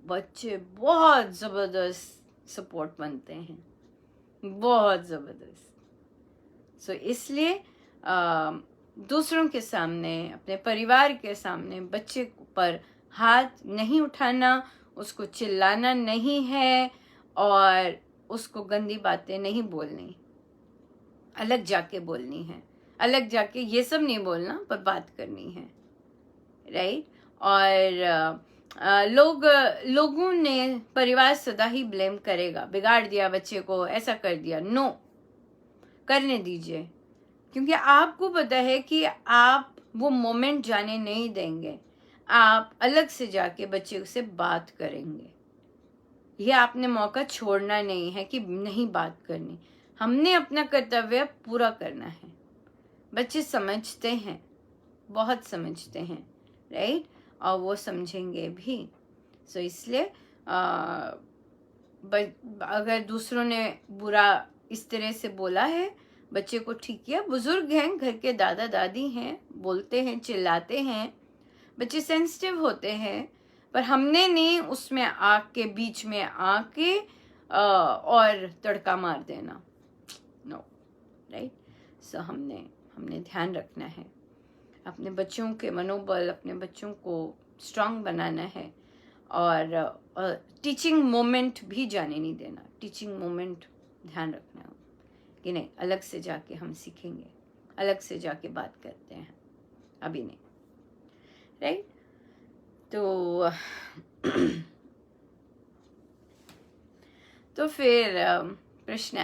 बच्चे बहुत ज़बरदस्त सपोर्ट बनते हैं, बहुत ज़बरदस्त। सो इसलिए दूसरों के सामने, अपने परिवार के सामने बच्चे पर हाथ नहीं उठाना, उसको चिल्लाना नहीं है और उसको गंदी बातें नहीं बोलनी, अलग जाके बोलनी है, अलग जाके ये सब नहीं बोलना पर बात करनी है, राइट। और लोगों ने, परिवार सदा ही ब्लेम करेगा, बिगाड़ दिया बच्चे को, ऐसा कर दिया। नो, करने दीजिए, क्योंकि आपको पता है कि आप वो मोमेंट जाने नहीं देंगे। आप अलग से जाके बच्चे से बात करेंगे। ये आपने मौका छोड़ना नहीं है कि नहीं बात करनी। हमने अपना कर्तव्य पूरा करना है। बच्चे समझते हैं, बहुत समझते हैं, राइट, और वो समझेंगे भी। सो इसलिए अगर दूसरों ने बुरा इस तरह से बोला है, बच्चे को ठीक किया, बुजुर्ग हैं, घर के दादा दादी हैं, बोलते हैं, चिल्लाते हैं, बच्चे सेंसिटिव होते हैं, पर हमने नहीं उसमें आके, बीच में आके और तड़का मार देना, नो, राइट। सो हमने ध्यान रखना है, अपने बच्चों के मनोबल, अपने बच्चों को स्ट्रांग बनाना है और टीचिंग मोमेंट भी जाने नहीं देना। टीचिंग मोमेंट ध्यान रखना है कि नहीं, अलग से जाके हम सीखेंगे, अलग से जाके बात करते हैं, अभी नहीं, राइट। तो फिर प्रश्न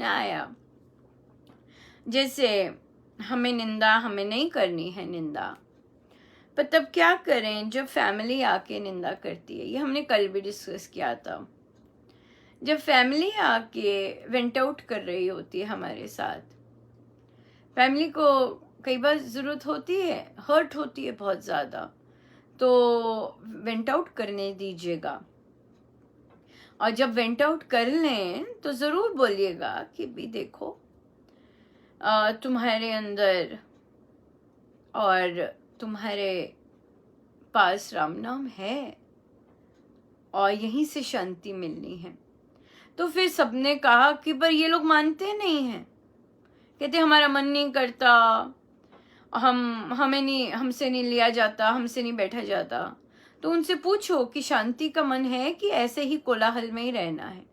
आया, जैसे हमें नहीं करनी है निंदा, पर तब क्या करें जब फैमिली आके निंदा करती है? ये हमने कल भी डिस्कस किया था। जब फैमिली आके वेंट आउट कर रही होती है हमारे साथ, फैमिली को कई बार ज़रूरत होती है, हर्ट होती है बहुत ज़्यादा, तो वेंट आउट करने दीजिएगा। और जब वेंट आउट कर लें तो ज़रूर बोलिएगा कि भी देखो, तुम्हारे अंदर और तुम्हारे पास राम नाम है और यहीं से शांति मिलनी है। तो फिर सबने कहा कि पर ये लोग मानते नहीं हैं, कहते हमारा मन नहीं करता, हमसे नहीं लिया जाता, हमसे नहीं बैठा जाता। तो उनसे पूछो कि शांति का मन है कि ऐसे ही कोलाहल में ही रहना है।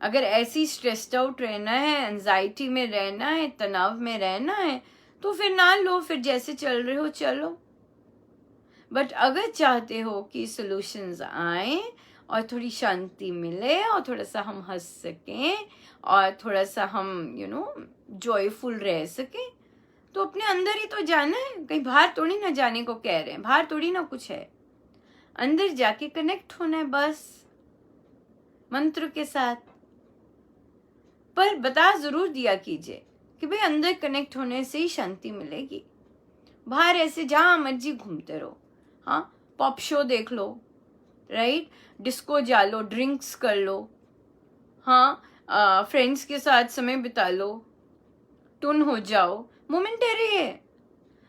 अगर ऐसी स्ट्रेस्ड आउट रहना है, एंजाइटी में रहना है, तनाव में रहना है, तो फिर ना लो, फिर जैसे चल रहे हो चलो। बट अगर चाहते हो कि सॉल्यूशंस आए और थोड़ी शांति मिले और थोड़ा सा हम हंस सकें और थोड़ा सा हम जॉयफुल रह सकें, तो अपने अंदर ही तो जाना है। कहीं बाहर थोड़ी ना जाने को कह रहे हैं, बाहर थोड़ी ना कुछ है, अंदर जाके कनेक्ट होना है बस, मंत्र के साथ। पर बता जरूर दिया कीजिए कि भाई अंदर कनेक्ट होने से ही शांति मिलेगी। बाहर ऐसे जहां मर्जी घूमते रहो, हाँ, पॉप शो देख लो, राइट, डिस्को जा लो, ड्रिंक्स कर लो, हाँ, फ्रेंड्स के साथ समय बिता लो, टुन हो जाओ, मोमेंटरी है।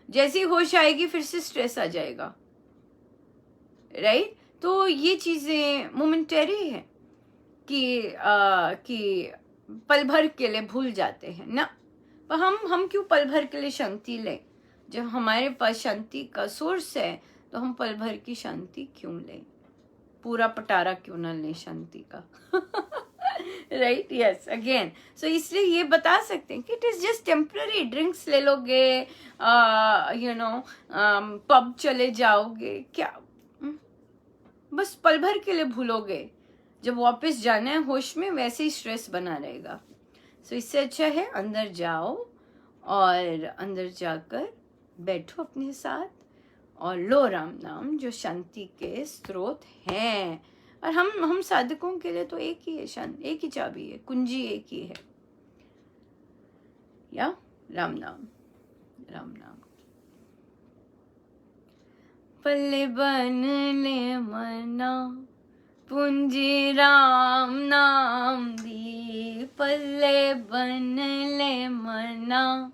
जैसी होश आएगी फिर से स्ट्रेस आ जाएगा, राइट। तो ये चीजें मोमेंटरी है कि पल भर के लिए भूल जाते हैं ना। पर हम क्यों पल भर के लिए शांति लें? जब हमारे पास शांति का सोर्स है तो हम पल भर की शांति क्यों लें? पूरा पटारा क्यों ना लें शांति का? Right, yes, again. सो इसलिए ये बता सकते हैं कि it is just temporary. Drinks ले लोगे, पब चले जाओगे, क्या बस पल भर के लिए भूलोगे। जब वापस जाना है होश में, वैसे ही स्ट्रेस बना रहेगा। सो इससे अच्छा है अंदर जाओ और अंदर जाकर बैठो अपने साथ और लो राम नाम, जो शांति के स्रोत हैं। और हम साधकों के लिए तो एक ही है, एक ही चाबी है, कुंजी एक ही है, या राम नाम, राम नाम। पल्ले बन ले मना, पूंजी राम नाम दी, पल्ले बन ले मना,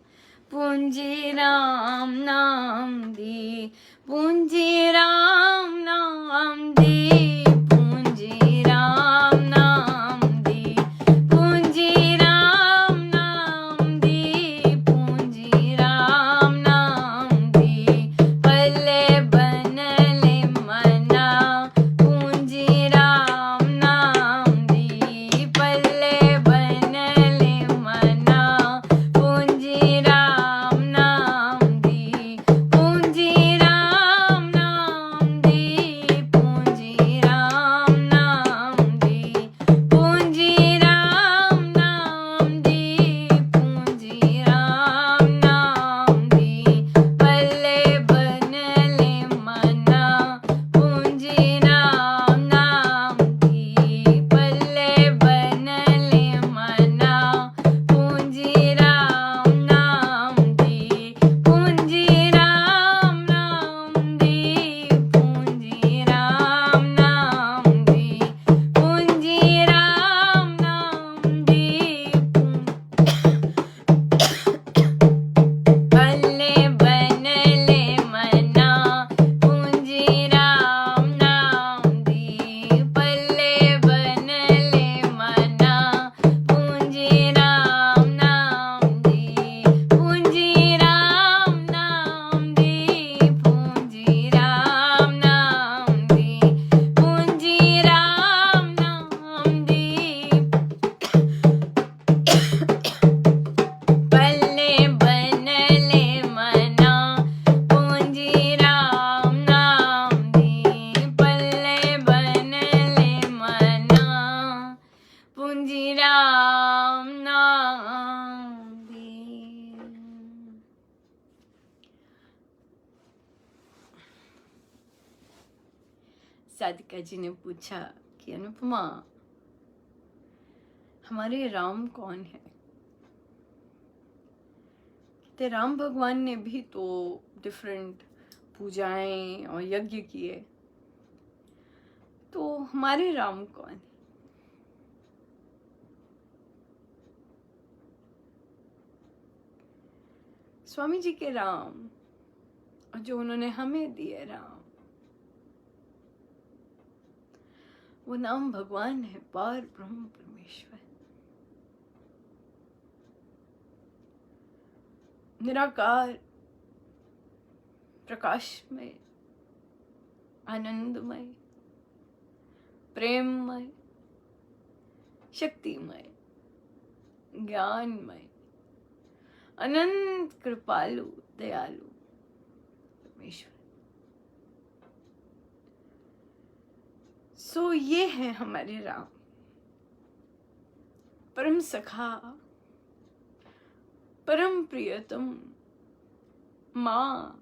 पूंजी राम नाम दी, पूंजी राम नाम दी, पूंजी राम नाम दी, पूंजी राम नाम दी, पूंजी राम नाम दी, पल्ले बन ले मना, पूंजी राम नाम दी, पल्ले बन ले मना, पूंजी राम नाम दी, पूंजी राम नाम दी, पूंजी राम नाम दी, पूंजी राम नाम दी, पूंजी राम नाम दी, पल्ले बन ले मना, पूंजी राम नाम दी, पल्ले बन ले मना, पूंजी राम नाम दी, पूंजी राम नाम दी, पूंजी राम नाम दी, पूंजी राम नाम दी, पल्ले बन ले मना, पूंजी राम नाम दी, पल्ले बन ले मना, पूंजी राम नाम दी, पूंजी राम नाम दी, पूंजी राम नाम दी, पूंजी राम नाम दी, पल्ले बन ले मना, पूंजी राम नाम दी, पल्ले बन ले मना, पूंजी राम नाम दी। साधिका जी ने पूछा कि अनुपमा, हमारे राम कौन है? ते राम भगवान ने भी तो डिफरेंट पूजाएं और यज्ञ किए, तो हमारे राम कौन है? स्वामी जी के राम, और जो उन्होंने हमें दिए राम, वो नाम भगवान है, पार ब्रह्म परमेश्वर, निराकार, प्रकाश में, आनंदमय, प्रेममय, शक्तिमय, ज्ञानमय, अनंत कृपालु, दयालु परमेश्वर। सो ये है हमारे राम, परम सखा, परम प्रियतम, माँ,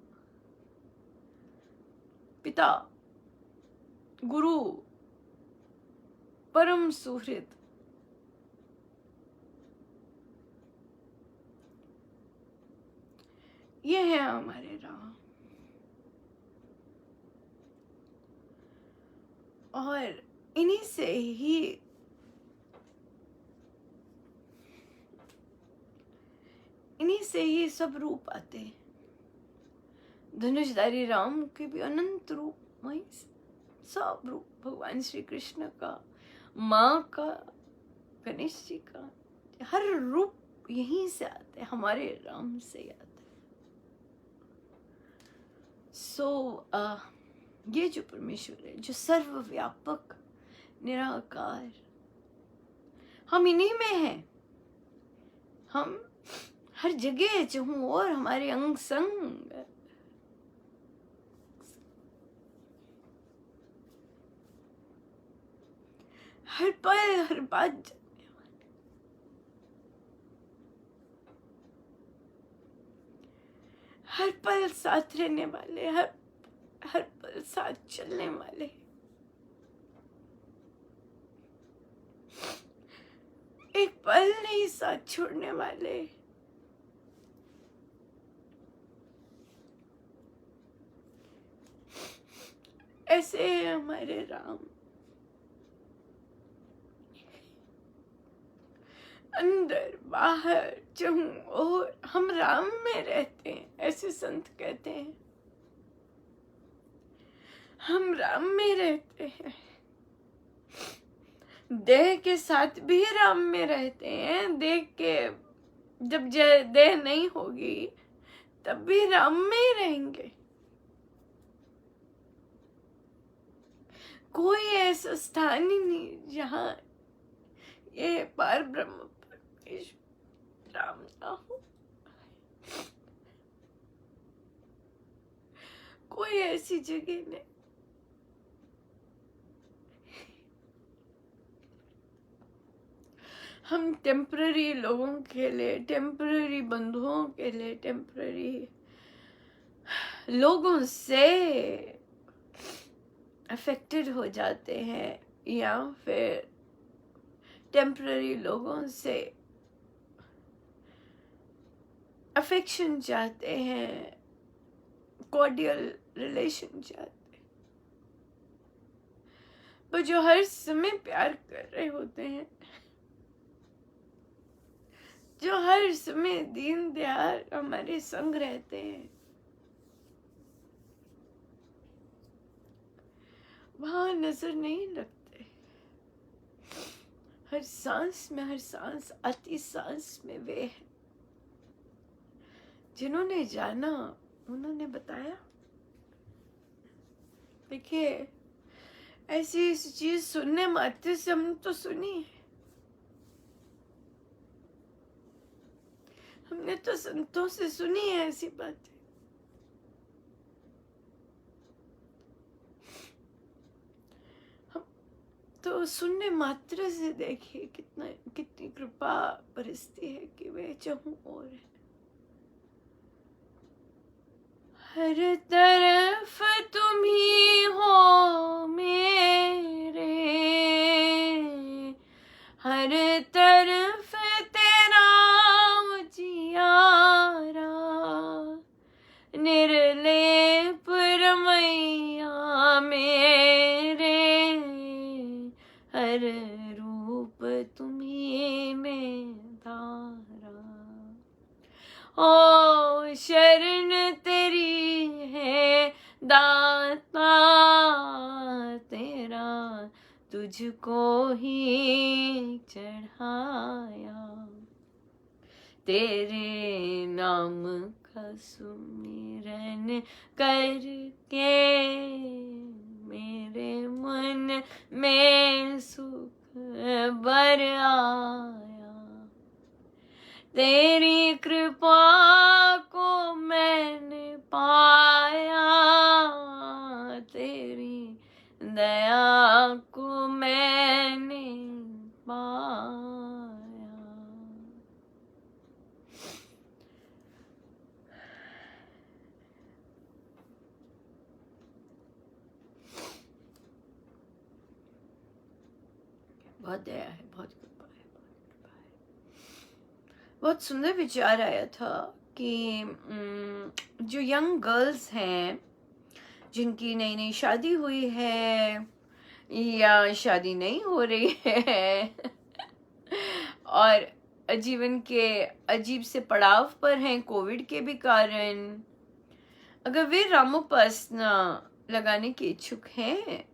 पिता, गुरु, परम सुहृद। ये है हमारे राम। और इन्हीं से ही सब रूप आते हैं। धनुषधारी राम के भी अनंत रूप, वही सब रूप भगवान श्री कृष्ण का, माँ का, गणेश जी का, हर रूप यहीं से आते हैं, हमारे राम से आते हैं। ये जो परमेश्वर है, जो सर्वव्यापक, निराकार, हम इन्हीं में हैं। हम हर जगह जहूं और हमारे अंग संग, हर पल हर बात जानने वाले, हर पल साथ रहने वाले, हर पल साथ चलने वाले, एक पल नहीं साथ छोड़ने वाले। ऐसे हमारे राम, अंदर बाहर जहूं और हम राम में रहते हैं। ऐसे संत कहते हैं, हम राम में रहते हैं, देह के साथ भी राम में रहते हैं। देह के जब देह नहीं होगी तब भी राम में ही रहेंगे। कोई ऐसा स्थान ही नहीं जहां ये पार ब्रह्म परमेश्वर राम ना हो। कोई ऐसी जगह नहीं। हम टेम्पररी लोगों के लिए, टेम्पररी बंधुओं के लिए, टेम्पररी लोगों से अफेक्टेड हो जाते हैं, या फिर टेम्पररी लोगों से अफेक्शन चाहते हैं, कॉर्डियल रिलेशन चाहते हैं। पर जो हर समय प्यार कर रहे होते हैं, जो हर समय दीन दयाल हमारे संग रहते हैं, वहां नजर नहीं लगते। हर सांस में, हर सांस आती सांस में वे हैं जिन्होंने जाना, उन्होंने बताया। देखिए, ऐसी चीज सुनने मात्र से हम तो सुनी है, हमने तो संतों से सुनी है ऐसी बातें। हम तो सुनने मात्र से देखिए कितनी कृपा बरसती है कि वे जहूं और है। हर तरफ तुम ही हो मेरे, हर तरफ तेरा उजियारा, निर्लेप रमैया मेरे, हर रूप तुम्ही में धारा। ओ शरण तेरी है दाता तेरा, तुझको ही चढ़ाया, तेरे नाम का सुमिरन करके मेरे मन में सुख बर आया, तेरी कृपा को मैंने पाया, तेरी दया को मैंने पाया। बहुत दया है, बहुत कृपा है, बहुत कृपा है। बहुत सुंदर विचार आया था कि जो यंग गर्ल्स हैं जिनकी नई नई शादी हुई है या शादी नहीं हो रही है और जीवन के अजीब से पड़ाव पर हैं कोविड के भी कारण, अगर वे रामोपासना लगाने के इच्छुक हैं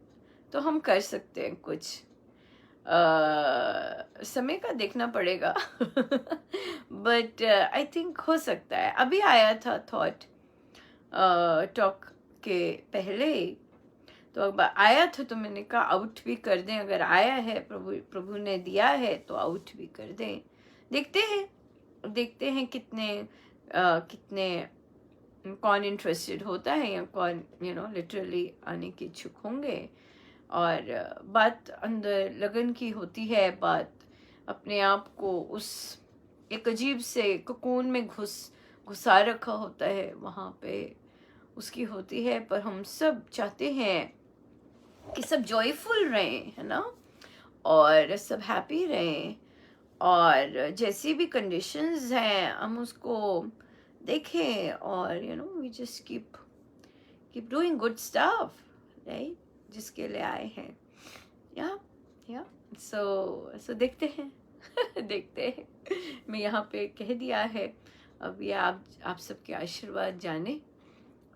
तो हम कर सकते हैं कुछ। समय का देखना पड़ेगा बट आई थिंक हो सकता है। अभी आया था थॉट टॉक के पहले, तो अब आया था तो मैंने कहा आउट भी कर दें, अगर आया है प्रभु ने दिया है तो आउट भी कर दें। देखते हैं कितने कौन इंटरेस्टेड होता है या कौन लिटरली आने के इच्छुक होंगे। और बात अंदर लगन की होती है, बात अपने आप को उस एक अजीब से कोकोन में घुसा रखा होता है, वहाँ पे उसकी होती है। पर हम सब चाहते हैं कि सब जॉयफुल रहें, है ना, और सब हैप्पी रहें, और जैसी भी कंडीशंस हैं हम उसको देखें और we just keep doing good stuff, right, जिसके लिए आए हैं। या सो देखते हैं देखते हैं। मैं यहाँ पे कह दिया है, अब ये आप सबके आशीर्वाद जाने,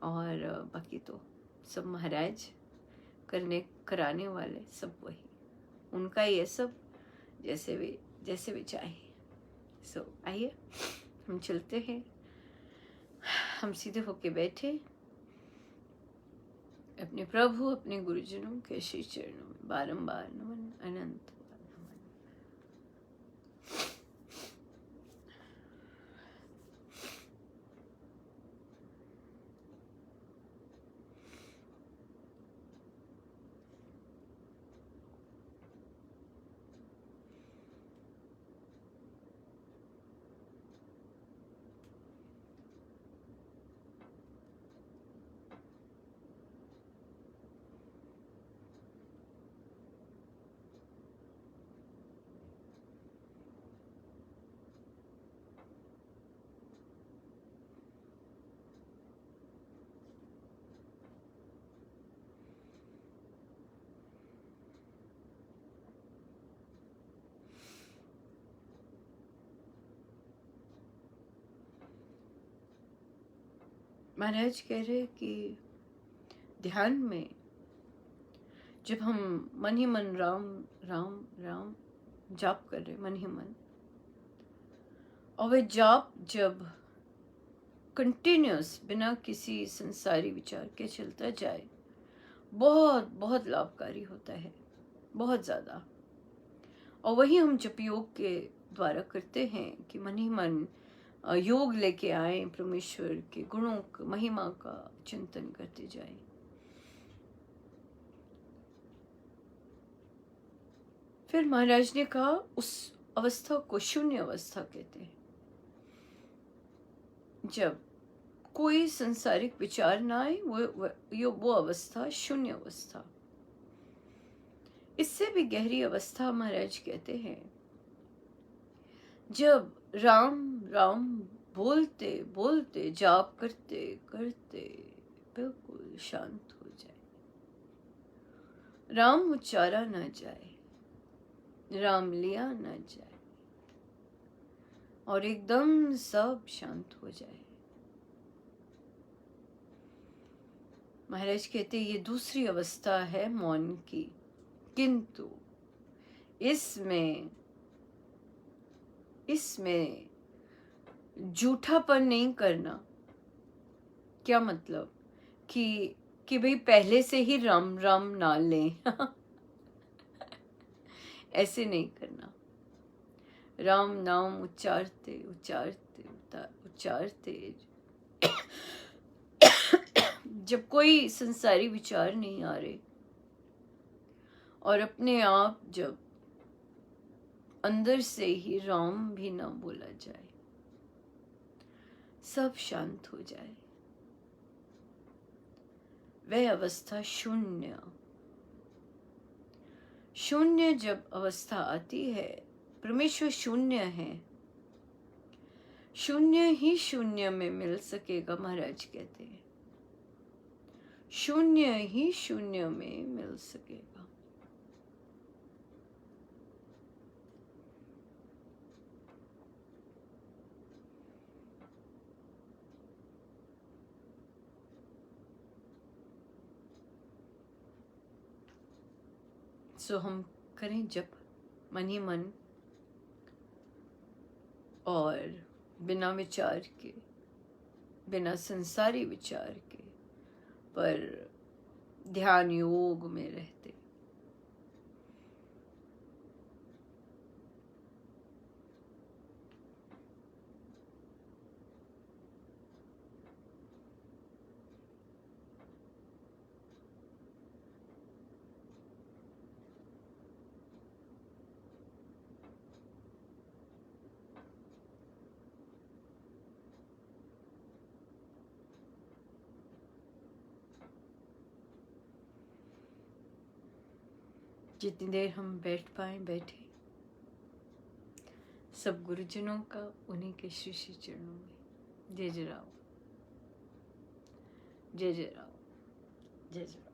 और बाकी तो सब महाराज कराने वाले सब वही, उनका ये सब जैसे भी चाहे। सो आइए हम चलते हैं, हम सीधे होके बैठे अपने प्रभु अपने गुरुजनों के श्री चरणों में बारंबार नमन, अनंत नमन। महाराज कह रहे कि ध्यान में जब हम मन ही मन राम राम राम जाप कर रहे, मन ही मन, और वह जाप जब कंटिन्यूस बिना किसी संसारी विचार के चलता जाए, बहुत बहुत लाभकारी होता है, बहुत ज़्यादा। और वही हम जप योग के द्वारा करते हैं कि मन ही मन योग लेके आए, परमेश्वर के गुणों महिमा का चिंतन करते जाए। फिर महाराज ने कहा उस अवस्था को शून्य अवस्था कहते हैं, जब कोई संसारिक विचार ना आए, वो अवस्था शून्य अवस्था। इससे भी गहरी अवस्था महाराज कहते हैं जब राम राम बोलते बोलते जाप करते करते बिल्कुल शांत हो जाए, राम उच्चारा ना जाए, राम लिया ना जाए, और एकदम सब शांत हो जाए। महाराज कहते ये दूसरी अवस्था है मौन की, किंतु इसमें झूठापन नहीं करना। क्या मतलब कि कि भाई पहले से ही राम राम ना लें। ऐसे नहीं करना। राम नाम उच्चारते उच्चारते उच्चारते जब कोई संसारी विचार नहीं आ रहे और अपने आप जब अंदर से ही राम भी ना बोला जाए, सब शांत हो जाए, वह अवस्था शून्य। शून्य जब अवस्था आती है, परमेश्वर शून्य है, शून्य ही शून्य में मिल सकेगा। महाराज कहते हैं शून्य ही शून्य में मिल सकेगा। सो हम करें जप मन ही मन, और बिना विचार के, बिना संसारी विचार के, पर ध्यान योग में रहते। जितनी देर हम बैठ पाए बैठे। सब गुरुजनों का उन्हीं के श्री श्री चरणों में जय जय राव, जय जय राव, जय जय राव।